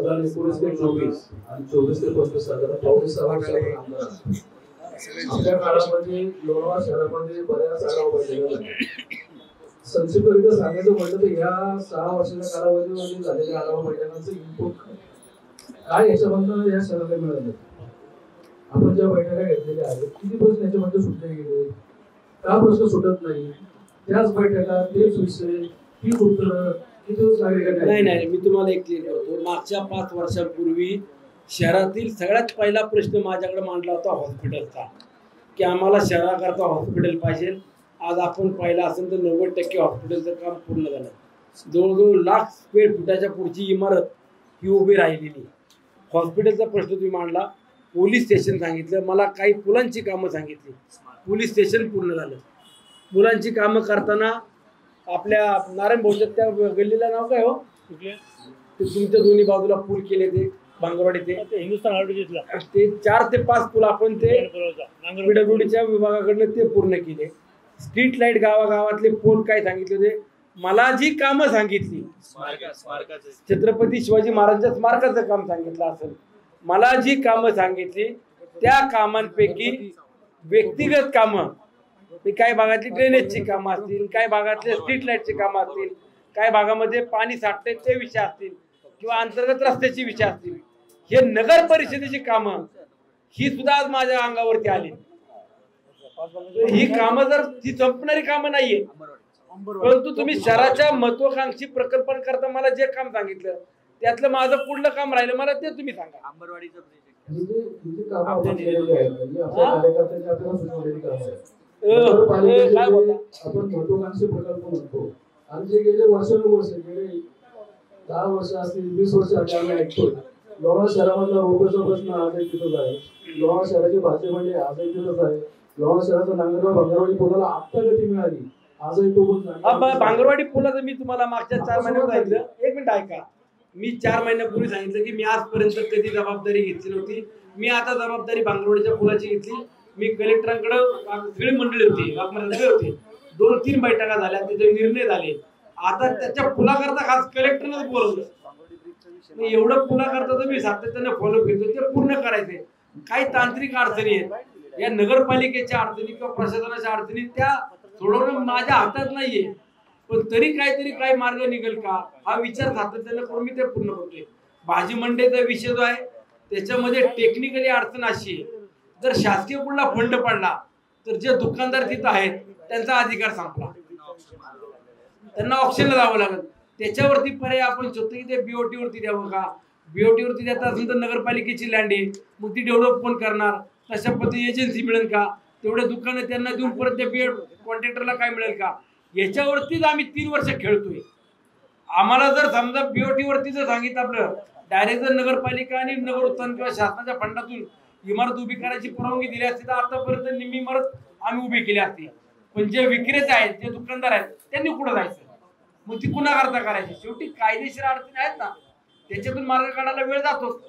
19 ते 24 आणि 24 ते 25 साधारण 24 वर्षापर्यंत आमदार असतो. आपल्या काळामध्ये लोणावळा शहरामध्ये बऱ्याच आढावा बैठका झाल्या. संक्षिप्तरित्या सांगायचं म्हटलं तर या 6 वर्षाच्या कालावधीमध्ये झालेल्या आढावा बैठकांचं इनपुट काय याच्यामधनं या शहराला मिळालं. आपण ज्या बैठका घेतलेल्या आहेत किती प्रश्न याच्यामध्ये सुटले गेले, का प्रश्न सुटत नाही, त्याच बैठका तेच विषय तीच उत्तरं नाही, मी तुम्हाला एक क्लिअर करतो. मागच्या 5 वर्षांपूर्वी शहरातील सगळ्यात पहिला प्रश्न माझ्याकडे मांडला होता हॉस्पिटलचा, की आम्हाला शहराकरता हॉस्पिटल पाहिजे. आज आपण पाहिलं असेल तर 90% हॉस्पिटलचं काम पूर्ण झालं. जवळजवळ लाख स्क्वेअर फुटाच्या पुढची इमारत ही उभी राहिलेली. हॉस्पिटलचा प्रश्न तुम्ही मांडला, पोलीस स्टेशन सांगितलं, मला काही पुलांची कामं सांगितली, पोलीस स्टेशन पूर्ण झालं. पुलांची कामं करताना आपल्या नारायण भाऊच्या त्या गल्लीला नाव काय हो, ते तुमच्या दोन्ही बाजूला पूल केले ते भांगरवाडी ते हिंदुस्थान आरोग्यला ते 4 ते 5 पूल आपण ते पिडब्ल्यूडीच्या विभागाकडनं ते पूर्ण केले. स्ट्रीट लाईट गावागावातले पोल काय सांगितले होते, मला जी कामं सांगितली, छत्रपती शिवाजी महाराजांच्या स्मारकाचं काम सांगितलं असेल, मला जी कामं सांगितली त्या कामांपैकी व्यक्तिगत कामं, काही भागातली ड्रेनेजची कामं असतील, काही भागातले स्ट्रीट लाईटची कामं असतील, काही भागामध्ये पाणी साठते ते विषय असतील किंवा अंतर्गत रस्त्याची विषय असतील, हे नगर परिषदेची कामं ही सुद्धा आज माझ्या अंगावरती आली. ही कामं जर ती संपणारी कामं नाहीये, परंतु तुम्ही शहराच्या महत्वाकांक्षी प्रकल्प करता मला जे काम सांगितलं त्यातलं माझं पुढलं काम राहिलं मला ते तुम्ही सांगा. अंबरवाडीचं आपण महत्वाकांक्षी प्रकल्प म्हणतो आणि जे गेले वर्षानुवर्ष गेले 10 वर्ष असतील 20 वर्ष आम्ही ऐकतो. लोणावळा शहरामधला रोगाचा प्रश्न आजही तिथंच आहे. लोणावळा शहराची भाजी मंडई आजही तिथंच आहे. लोणावळा शहराचा नांगरगाव भांगरवाडी पुलाला आत्ता गती मिळाली, आजही तो भांगरवाडी पुलाचं मी तुम्हाला मागच्या 4 महिन्यात सांगितलं. 1 मिनिट ऐका, मी 4 महिन्यापूर्वी सांगितलं की मी आजपर्यंत कधी जबाबदारी घेतली नव्हती. मी आता जबाबदारी भांगरवाडीच्या पुलाची घेतली. मी कलेक्टरांकडे सगळी मंडळी होती, 2-3 बैठका झाल्या, त्याचे निर्णय झाले. आता त्याच्या पुलाकरता खास कलेक्टरनंच बोलवलं. एवढं पुलाकरता तर मी सातत्याने फॉलो करतो, ते पूर्ण करायचे. काही तांत्रिक अडचणी आहेत, या नगरपालिकेच्या अडचणी किंवा प्रशासनाच्या अडचणी त्या सोडवणं माझ्या हातात नाहीये, पण तरी काहीतरी काही मार्ग निघेल का हा विचार सातत्याने करून मी ते पूर्ण करतोय. भाजी मंडईचा विषय जो आहे त्याच्यामध्ये टेक्निकली अडचण अशी आहे, जर शासकीय कुठला फंड पडला तर जे दुकानदार तिथं आहेत त्यांचा अधिकार संपला, त्यांना ऑप्शनला जावं लागेल. त्याच्यावरती पर्याय आपण शोधतो की ते बीओटी वरती द्यावं का. बीओटी वरती देता असेल तर नगरपालिकेची लँड आहे, मग ती डेव्हलप कोण करणार, तशा पद्धती एजन्सी मिळेल का, तेवढे दुकानं त्यांना देऊन परत त्या बीएड कॉन्ट्रॅक्टरला काय मिळेल का. याच्यावरतीच आम्ही 3 वर्ष खेळतोय. आम्हाला जर समजा बीओटी वरती जर सांगितलं आपलं डायरेक्ट जर नगरपालिका आणि नगर उत्थान किंवा शासनाच्या फंडातून इमारत उभी करायची परवानगी दिली असती तर आतापर्यंत निम्मी इमारत आम्ही उभी केली असती. पण जे विक्रेते आहेत, जे दुकानदार आहेत, त्यांनी कुठं जायचं, मग ती कुणा करता करायची. शेवटी कायदेशीर अडचणी आहेत ना, त्याच्यातून मार्ग काढायला वेळ जातो.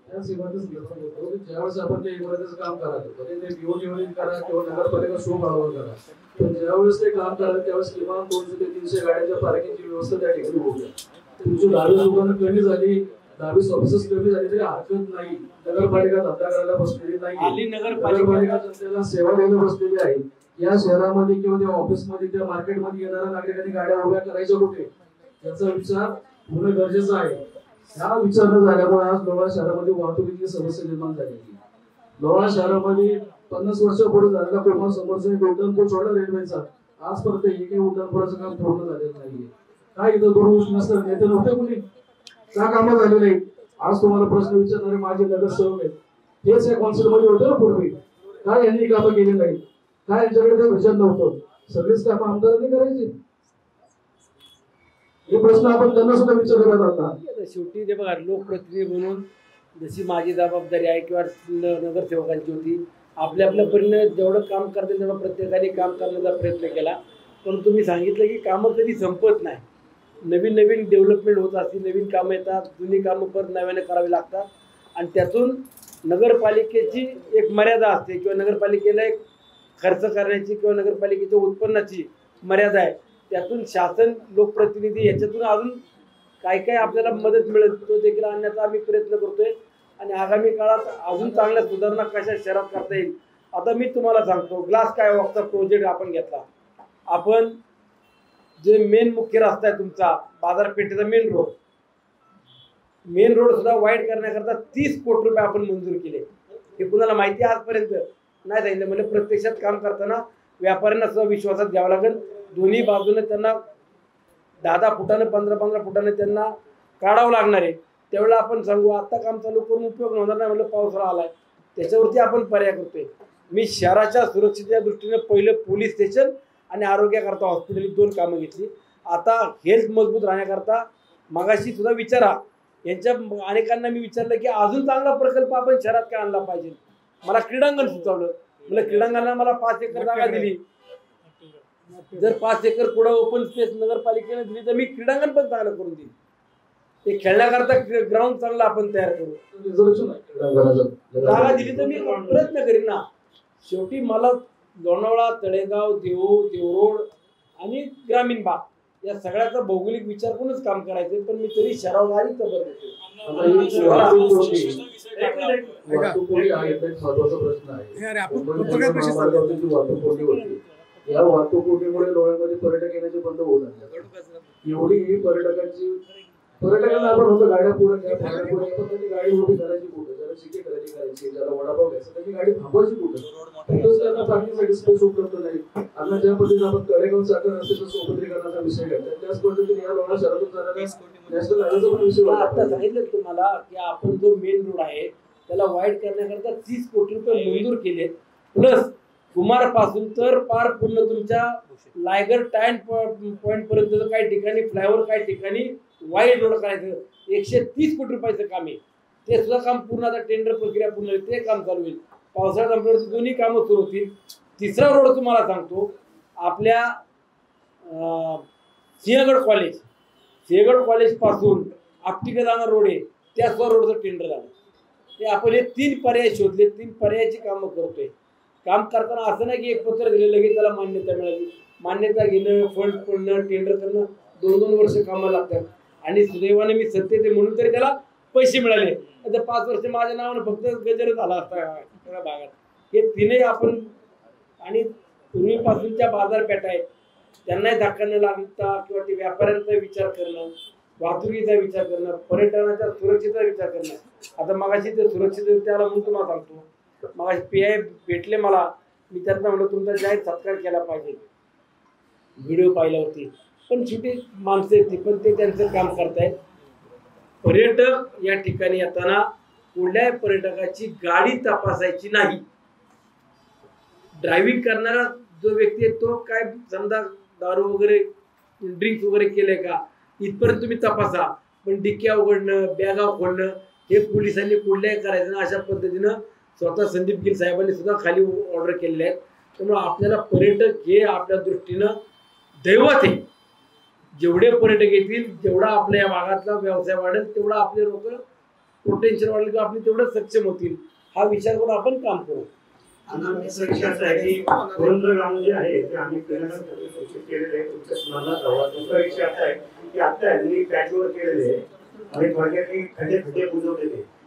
ज्यावेळेस आपण ते इमारतीचं काम करायचं ते बीओटी वरील करा किंवा नगरपालिका शो भागावर करा, पण ज्यावेळेस ते काम करायचं त्यावेळेस किमान 200 ते 300 गाड्यांच्या पार्किंगची व्यवस्था त्या ठिकाणी होऊया. तुमची 10 दुकानं कमी झाली, 10 ऑफिसेस कमी झाली तरी हरकत नाही. नगरपालिका धंदा करायला बसलेली नाही, नगरपालिका जनतेला सेवा द्यायला बसलेली आहे. या शहरामध्ये किंवा त्या ऑफिसमध्ये त्या मार्केटमध्ये येणाऱ्या नागरिकांनी गाड्या उभ्या करायच्या कुठे याचा विचार होणं गरजेचं आहे. हा विचार न झाल्यामुळे आज लोणावळा शहरामध्ये वाहतुकीची समस्या निर्माण झालेली. लोणावळा शहरामध्ये 50 वर्षापूर्वी झालेला कोकण समोरचा उड्डाणपूल सोडला रेल्वेचा, आजपर्यंत एकही उड्डाणपुलाचं काम पूर्ण झालेलं नाहीये. काय इथं 2 वर्ष नसतं नेते नव्हते कुणी, का कामं झाले नाही. आज तुम्हाला प्रश्न विचारणारे माझे नगरसेवक आहेत, हेच या कॉन्सेप्ट मध्ये होतं ना पूर्वी, काय यांनी कामं केली नाही, काय यांच्याकडे ते विचार नव्हतं, सगळीच कामं आमदारांनी करायची. हे प्रश्न आपण त्यांना सुद्धा विचारले जातात. शेवटी ते बघा, लोकप्रतिनिधी म्हणून जशी माझी जबाबदारी आहे किंवा नगरसेवकांची होती, आपल्या परीने जेवढं काम करतील तेवढं प्रत्येकाने काम करण्याचा प्रयत्न केला. पण तुम्ही सांगितलं की कामं कधी संपत नाही, नवीन नवीन डेव्हलपमेंट होत असते, नवीन कामं येतात, जुनी कामं परत नव्याने करावी लागतात. आणि त्यातून नगरपालिकेची एक मर्यादा असते किंवा नगरपालिकेला एक खर्च करण्याची किंवा नगरपालिकेच्या उत्पन्नाची मर्यादा आहे. त्यातून शासन लोकप्रतिनिधी याच्यातून अजून काय काय आपल्याला मदत मिळेल तो देखील आणण्याचा आम्ही प्रयत्न करतोय आणि आगामी काळात अजून चांगल्या सुधारणा कशा शहरात करता येईल. आता मी तुम्हाला सांगतो, ग्लास काय वॉकचा प्रोजेक्ट आपण घेतला. आपण जे मेन मुख्य रस्ता आहे तुमचा बाजारपेठेचा मेन रोड सुद्धा वाईड करण्याकरता 30 कोटी रुपये आपण मंजूर केले. हे कुणाला माहिती आजपर्यंत नाही सांगितलं. म्हणजे प्रत्यक्षात काम करताना व्यापाऱ्यांना सुद्धा विश्वासात घ्यावं लागेल. दोन्ही बाजूने त्यांना 10-10 फुटाने 15-15 फुटाने त्यांना काढावं लागणार आहे. त्यावेळेला आपण सांगू आता काम चालू करून उपयोग होणार नाही, म्हणलं पावसाळा आलाय त्याच्यावरती आपण पर्याय करतोय. मी शहराच्या सुरक्षेच्या दृष्टीने पहिलं पोलीस स्टेशन आणि आरोग्याकरता हॉस्पिटल ही 2 कामं घेतली. आता हेल्थ मजबूत राहण्याकरता मगाशी सुद्धा विचारा यांच्या अनेकांना मी विचारलं की अजून चांगला प्रकल्प आपण शहरात काय आणला पाहिजे. मला क्रीडांगण सुचवलं. मला क्रीडांगणाला मला 5 एकर जागा दिली. जर 5 एकर पुढे ओपन स्पेस नगरपालिकेने दिली तर मी क्रीडांगण पण चांगलं करून देईन. ते खेळण्याकरता ग्राउंड चांगला आपण तयार करू. जागा दिली तर मी प्रयत्न करीन ना. शेवटी मला लोणावळा, तळेगाव, देवरोड आणि ग्रामीण भाग या सगळ्याचा भौगोलिक विचार करूनच काम करायचं. पण मी तरी शहरावर आधी खबर देतो. वाहतुकोटी हा एक महत्वाचा प्रश्न आहे. या वाहतुकोटीमुळे लोणावळ्यामध्ये पर्यटक येण्याचे बंद होऊ लागले. एवढी ही पर्यटकांना आपण होतं गाड्या पुढे घ्या, त्यांनी गाडी उभी करायची कुठं, ज्याला चिकी खरेदी करायची, ज्याला वडापाव घ्यायचा त्यांनी गाडी थांबवायची कुठं. त्यांना पार्किंगसाठी स्पेस उपलब्ध नाही. आता ज्या पद्धतीने आपण तळेगाव साखर रस्त्याचा सोपत्रीकरणाचा विषय घेतला त्याच पद्धतीने या लोणावळा शहरातून जाणाऱ्या नॅशनल हायवेचा पण विषय आता सांगितलं तुम्हाला की आपण जो मेन रोड आहे त्याला वाईड करण्याकरता 30 कोटी रुपये मंजूर केले. प्लस कुमार पासून तर पार पूर्ण तुमच्या लायगड टँक पॉइंट पर्यंत काही ठिकाणी फ्लायओव्हर, काही ठिकाणी वाईड रोड करायचं 130 कोटी रुपयाचं काम आहे. ते सुद्धा काम पूर्ण आता टेंडर प्रक्रिया पूर्ण होईल, ते काम चालू होईल. पावसाळ्यात संपल्यावरती दोन्ही कामं सुरू होतील. तिसरा रोड तुम्हाला सांगतो, आपल्या सिंहगड कॉलेज पासून आपटीकडे जाणार रोड आहे त्या सुद्धा रोडचं टेंडर झालं. ते आपण हे 3 पर्याय शोधले, 3 पर्यायाची कामं करतोय. काम करताना असं नाही की एक पत्र दिलं लगेच त्याला मान्यता मिळाली. मान्यता घेणं, फंड पडणं, टेंडर करणं 2-2 वर्ष कामं लागतात. आणि सुदैवाने मी सत्तेत आहे म्हणून तरी त्याला पैसे मिळाले. आता 5 वर्ष माझ्या नावानं फक्त गजर झाला असता सगळ्या भागात. हे 3ही आपण आणि पूर्वीपासूनच्या बाजारपेठा आहेत त्यांनाही धक्का न लागता किंवा ते व्यापाऱ्यांचा विचार करणं, वाहतुकीचा विचार करणं, पर्यटनाच्या सुरक्षेचा विचार करणं. आता मगाशी ते सुरक्षिततेला म्हणून तुम्हाला सांगतो, मगाशी PI भेटले मला. मी त्यांना म्हणलं तुमचा जाहीर सत्कार केला पाहिजे व्हिडिओ पाहिल्यावरती. पण छोटी माणसं येते पण ते त्यांचं काम करतायत. पर्यटक या ठिकाणी येताना कुठल्याही पर्यटकाची गाडी तपासायची नाही. ड्रायव्हिंग करणारा जो व्यक्ती आहे तो काय समजा दारू वगैरे ड्रिंक्स वगैरे केले का इथपर्यंत तुम्ही तपासा. पण डिक्क्या उघडणं, बॅगा खोलणं हे पोलिसांनी कुठल्याही करायचं ना. अशा पद्धतीनं स्वतः संदीप गिल साहेबांनी सुद्धा खाली ऑर्डर केलेले आहेत. त्यामुळे आपल्याला पर्यटक हे आपल्या दृष्टीनं दैवत आहे. जेवढे पर्यटक येतील जेवढा आपल्या या भागातला व्यवसाय वाढेल तेवढा आपले लोक पोटेन्शियल वाढेल किंवा आपले तेवढं सक्षम होतील. हा विचार करून आपण काम करू.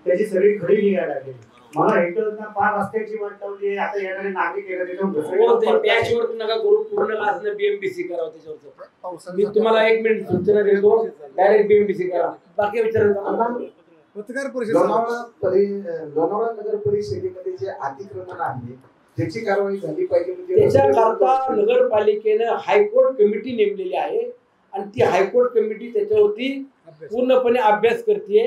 त्याची सगळी खडी निघायला लागली. मला हेक्टरना 5 रस्त्याची वाट लावली. आता येणारे नागरिक पॅचवर नका करू, पूर्ण असणं BMBC करावं त्याच्यावर. मी तुम्हाला 1 मिनिट सूचना देतो, डायरेक्ट BMBC करा. बाकी विचारायचं पत्रकार परिषद लोणावळा नगर परिषदेमध्ये जे अतिक्रमण आहे त्याची कारवाई झाली पाहिजे. म्हणजे त्याच्याकरता नगरपालिकेनं हायकोर्ट कमिटी नेमलेली आहे आणि ती हायकोर्ट कमिटी त्याच्यावरती पूर्णपणे अभ्यास करते.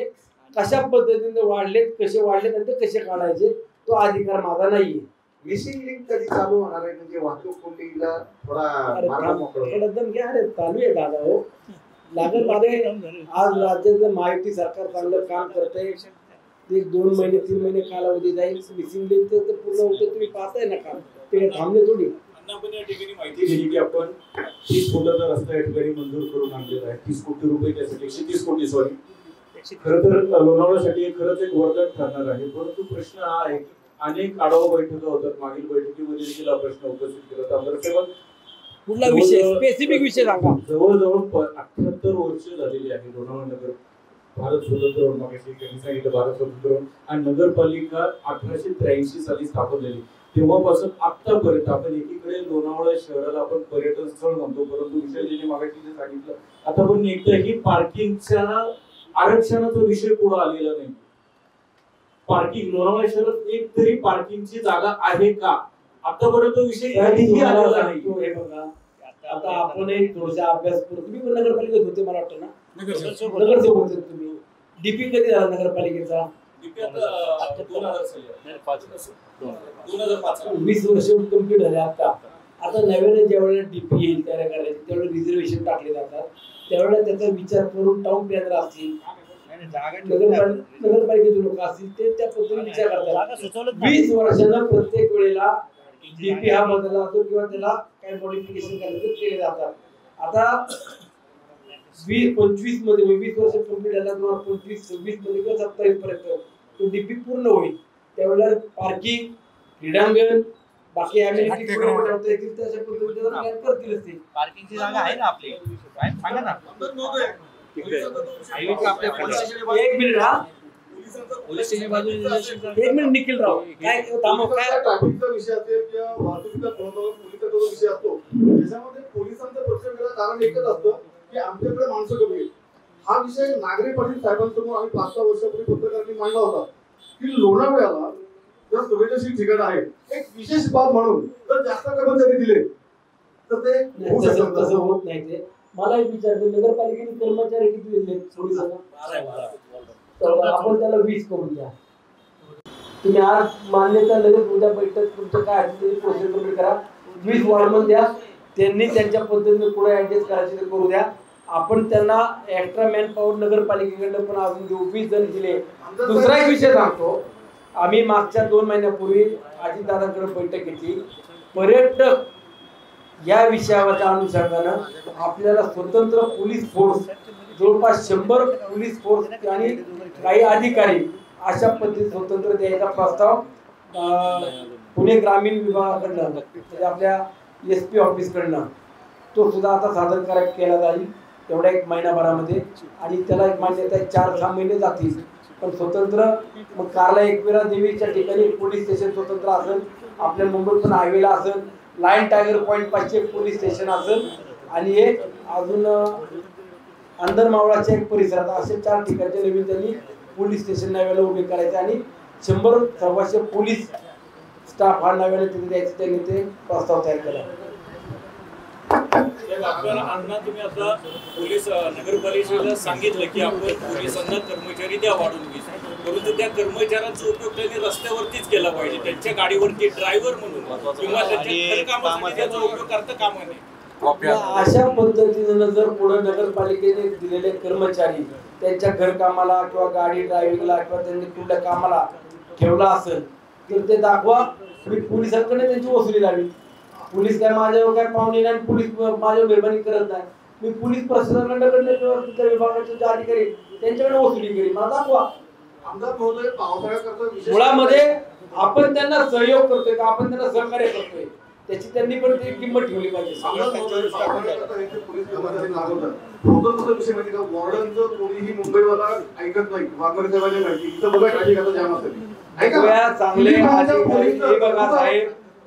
कशा पद्धतीने वाढलेत, कसे वाढलेत आणि ते कसे काढायचे तो अधिकार माझा नाहीये. मिसिंग लिंक कधी चालू होणार आहे म्हणजे वाहतूक कोंडीला एकदम घ्या. अरे चालू आहे दादा, हो लागत माझे. आज राज्याचं महायुती सरकार चांगलं काम करतंय. 1-2 महिने 3 महिने कालावधी जाईल. मिसिंग लिंक तर पूर्ण होतं, तुम्ही पाहताय ना काम. ते थांबले थोडी. आपण या ठिकाणी माहिती दिली की आपण 30 फुटाचा रस्ता या ठिकाणी मंजूर करून आणलेला आहे. 30 कोटी रुपये त्यासाठी 130 कोटी सॉरी. खरं तर लोणावळ्यासाठी खरंच एक वरदान ठरणार आहे. परंतु प्रश्न हा आहे की अनेक आढावा बैठका होतात. मागील बैठकीमध्ये देखील हा प्रश्न उपस्थित केला होता. आमदार साहेब कुठला विषय स्पेसिफिक विषय सांगा. जवळजवळ 78 वर्ष झालेली आहे लोणावळा नगर भारत स्वतंत्र मागाशी त्यांनी सांगितलं भारत स्वतंत्र आणि नगरपालिका 1883 साली स्थापन झाली. तेव्हापासून आतापर्यंत आपण एकीकडे लोणावळा शहराला आपण पर्यटन स्थळ म्हणतो, परंतु विषय ज्याने मागाशी जे सांगितलं आता पण एकदाही पार्किंगच्या आरक्षणाचा विषय पुढे आलेला नाही. पार्किंग लोणावळा शहरात एक तरी पार्किंगची जागा आहे का आतापर्यंत विषय कधीही आलेला नाही. हे बघा आता आपण एक थोडासा अभ्यास करू. तुम्ही पण नगरपालिकेत होते मला वाटतं ना, नगरसेवक होते तुम्ही. डीपी कधी झाला नगरपालिकेचा? 20 वर्ष कंप्लीट झाले. आता नव्याने ज्यावेळेला डीपी येईल तयार करायची त्यावेळेला रिझर्वेशन टाकले जातात, त्यावेळेला त्याचा विचार करून टाउन प्लॅनर असतील नगरपालिकेचे लोक असतील ते त्या पद्धतीने विचार करतात. 20 वर्षांना प्रत्येक वेळेला डीपी हा बदलला जातो किंवा त्याला काही मॉडिफिकेशन करायचे केले जातात. आता 20-25 मध्ये 20 वर्ष कंप्लीट झाला 2025-26 मध्ये किंवा 27 पर्यंत तो डीपी पूर्ण होईल. त्यावेळेला पार्किंग, क्रीडांगण, बाकी अमेनिटी ठेवता येतील तशा पद्धतीने प्लॅन करतीलच ते. पार्किंगची जागा आहे ना आपली, सांगा ना. एक मिनिट हा, पोलीस स्टेशन बाजूला एक मिनिट निखिल राव काय थांबव काय ट्रॅफिकचा विषय असेल किंवा वाहतुकीचा पोलिसांचा जो विषय असतो त्याच्यामध्ये पोलिसांचं प्रत्येक वेळेला कारण एकच असतं की आमच्याकडे माणसं कमी आहेत. हा विषय नागरी पाटील साहेबांसमोर आम्ही 5-6 वर्षापूर्वी पत्रकारांनी मांडला होता की लोणावळ्याला जर संवेदनशील ठिकाण आहे एक विशेष बाब म्हणून जर जास्त कर्मचारी दिले तर ते होऊ शकतं. तसं होत नाही. ते मला एक विचारतो नगरपालिकेने कर्मचारी किती दिले थोडी सांगा. आपण त्याला 20 करून द्या. तुम्ही आज मान्यता लगेच उद्या बैठक तुमचं काय असेल प्रोसेस कम्प्लीट करा. 20 वॉर्डमन द्या, त्यांनी त्यांच्या पद्धतीने पुढे ऍडजस्ट करायचे ते करू द्या. आपण त्यांना एक्स्ट्रा मॅन पॉवर नगरपालिकेकडनं पण अजून देऊ. 20 जण दिले. दुसरा एक विषय सांगतो, आम्ही मागच्या 2 महिन्यापूर्वी अजितदादांकडे बैठक घेतली. पर्यटक या विषयाच्या अनुषंगानं आपल्याला स्वतंत्र पोलीस फोर्स जवळपास 100 पोलीस फोर्स आणि काही अधिकारी अशा पद्धतीने स्वतंत्र द्यायचा प्रस्ताव पुणे ग्रामीण विभागाकडनं म्हणजे आपल्या SP ऑफिसकडनं तो सुद्धा आता सादर केला जाईल तेवढ्या 1 महिनाभरामध्ये. आणि त्याला एक मान्यता 4-6 महिने जातील. पण स्वतंत्र मग कारला एकविरा देवीच्या ठिकाणी पोलीस स्टेशन स्वतंत्र असेल, आपल्या मुंबईत पण हायवेला असेल, लाईन टायगर पॉईंट पाचशे पोलीस स्टेशन असेल आणि एक अजून अंदरमावळाच्या एक परिसरात असे 4 ठिकाणचे नवीन त्यांनी पोलीस स्टेशन नव्याला उभे करायचे आणि 100-125 पोलीस स्टाफ हा नव्याने तिथे द्यायचे. त्यांनी ते प्रस्ताव तयार केला. अण्णा तुम्ही आता पोलीस नगरपालिकेला सांगितलं की आपण पोलिसांना कर्मचारी द्या वाढून 20, परंतु त्या कर्मचाऱ्यांचा उपयोग त्यांनी रस्त्यावरतीच केला पाहिजे. त्यांच्या गाडीवरती ड्रायव्हर म्हणून किंवा त्यांच्या कामासाठी त्याचा उपयोग करता कामा नये. अशा पद्धतीने जर पुढे नगरपालिकेने दिलेले कर्मचारी त्यांच्या घरकामाला किंवा गाडी ड्रायव्हिंगला किंवा त्यांनी कुठल्या कामाला ठेवला असेल तर ते दाखवा. मी पोलिसांकडे त्यांची वसुली लावी. पोलीस काय माझ्यावर काय पाहुणे नाही, पोलीस माझ्यावर मेहरबानी करत नाही. मी पोलीस प्रशासनाकडे किंवा विभागाचे जे अधिकारी त्यांच्याकडे वसुली केली, मला दाखवा. मुळामध्ये आपण त्यांना सहयोग करतोय का आपण त्यांना सहकार्य करतोय त्याची त्यांनी पण ती किंमत ठेवली पाहिजे. साहेब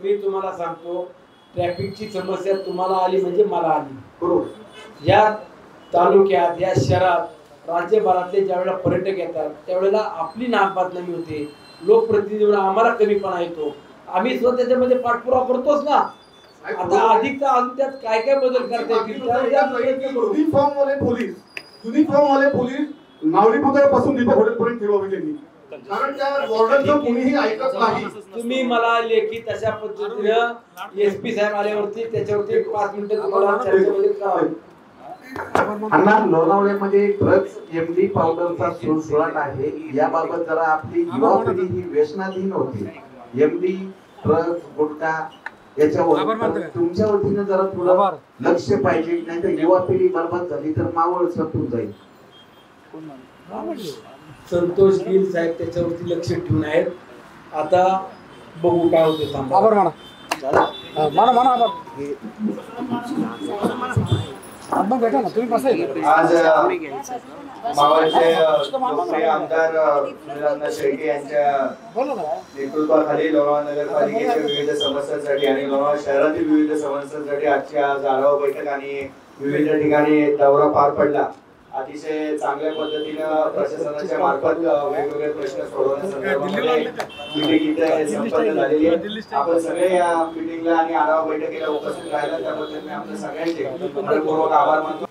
मी तुम्हाला सांगतो, ट्रॅफिकची समस्या तुम्हाला आली म्हणजे मला आली. बरोबर. या तालुक्यात या शहरात राज्यभरातले ज्यावेळेला पर्यटक येतात त्यावेळेला आपली नाकबदनामी होते. लोकप्रतिनिधी आम्हाला कमीपणा येतो. आम्ही सुद्धा त्याच्यामध्ये पाठपुरावा करतोच ना. आता अधिक अजून त्यात काय काय बदल करता येतील. युनिफॉर्म वाले पोलीस नावडी पुतळ्यापासून दीपक हॉटेलपर्यंत ठेवावे त्यांनी. कारण त्या वॉर्डनचं कोणीही ऐकत नाही. तुम्ही मला लेखी तशा पद्धतीने SP साहेब आल्यावरती त्याच्यावरती 5 मिनिटं तुम्हाला चर्चेमध्ये करावे. अण्णा लोणावळ्यामध्ये ड्रग्स MD पावडरचा सुळसुळाट आहे. याबाबत जरा आपली युवा पिढी ही व्यसनाधीन होती. MD ड्रग्स गुटखा याच्यावर तुमच्या वतीने जरा थोडं लक्ष पाहिजे, नाही तर युवा पिढी बरबाद झाली तर मावळ संपून जाईल. संतोष गिल साहेब त्याच्यावरती लक्ष ठेवून आहेत. आता बघू काय होते. आज मावळचे लोकप्रिय आमदार सुनील शेळके यांच्या नेतृत्वाखाली लोणावळा नगरपालिकेच्या विविध समस्यांसाठी आणि लोणावळा शहरातील विविध समस्यांसाठी आजची आज आढावा बैठक आणि विविध ठिकाणी दौरा पार पडला. अतिशय चांगल्या पद्धतीनं प्रशासनाच्या मार्फत वेगवेगळे प्रश्न सोडवण्यासंदर्भामध्ये मीटिंग इथे संपन्न झालेली आहे. आपण सगळे या मीटिंगला आणि आढावा बैठकीला उपस्थित राहिला त्याबद्दल मी आपल्या सगळ्यांचे मनपूर्वक आभार मानतो.